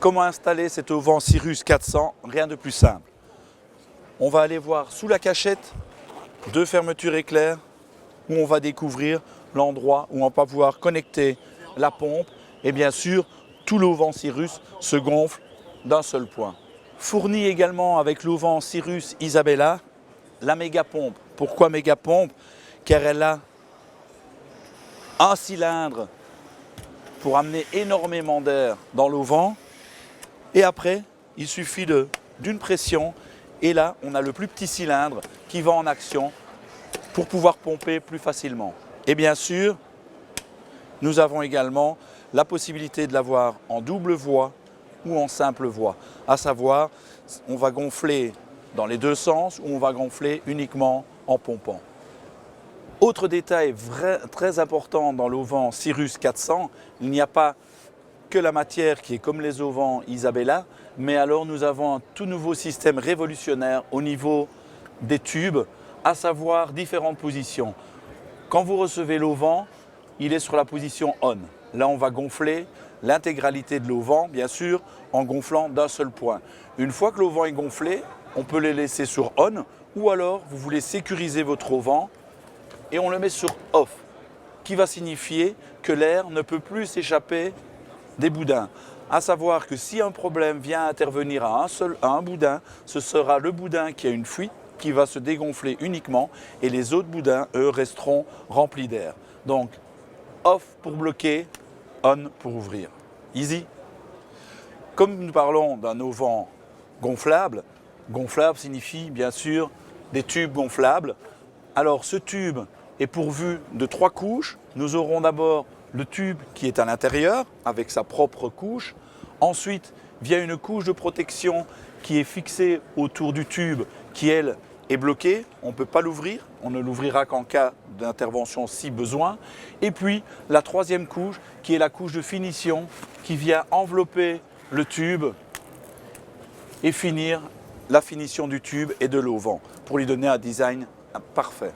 Comment installer cet auvent Cyrus 400? Rien de plus simple. On va aller voir sous la cachette deux fermetures éclair où on va découvrir l'endroit où on va pouvoir connecter la pompe et bien sûr tout l'auvent Cyrus se gonfle d'un seul point. Fourni également avec l'auvent Cyrus Isabella, la méga pompe. Pourquoi méga pompe? Car elle a un cylindre pour amener énormément d'air dans l'auvent et après il suffit d'une pression et là on a le plus petit cylindre qui va en action pour pouvoir pomper plus facilement. Et bien sûr, nous avons également la possibilité de l'avoir en double voie ou en simple voie. À savoir, on va gonfler dans les deux sens ou on va gonfler uniquement en pompant. Autre détail très important dans l'auvent Cyrus 400, il n'y a pas que la matière qui est comme les auvents Isabella, mais alors nous avons un tout nouveau système révolutionnaire au niveau des tubes, à savoir différentes positions. Quand vous recevez l'auvent, il est sur la position on. Là, on va gonfler l'intégralité de l'auvent, bien sûr, en gonflant d'un seul point. Une fois que l'auvent est gonflé, on peut les laisser sur on, ou alors vous voulez sécuriser votre auvent et on le met sur off, qui va signifier que l'air ne peut plus s'échapper des boudins. À savoir que si un problème vient intervenir à un boudin, ce sera le boudin qui a une fuite qui va se dégonfler uniquement et les autres boudins, eux, resteront remplis d'air. Donc, off pour bloquer, on pour ouvrir. Easy. Comme nous parlons d'un auvent gonflable, gonflable signifie bien sûr des tubes gonflables. Alors ce tube est pourvu de 3 couches. Nous aurons d'abord le tube qui est à l'intérieur avec sa propre couche. Ensuite, via une couche de protection qui est fixée autour du tube qui, elle, est bloquée. On ne peut pas l'ouvrir. On ne l'ouvrira qu'en cas d'intervention si besoin. Et puis, la troisième couche qui est la couche de finition qui vient envelopper le tube et finir la finition du tube et de l'auvent pour lui donner un design parfait.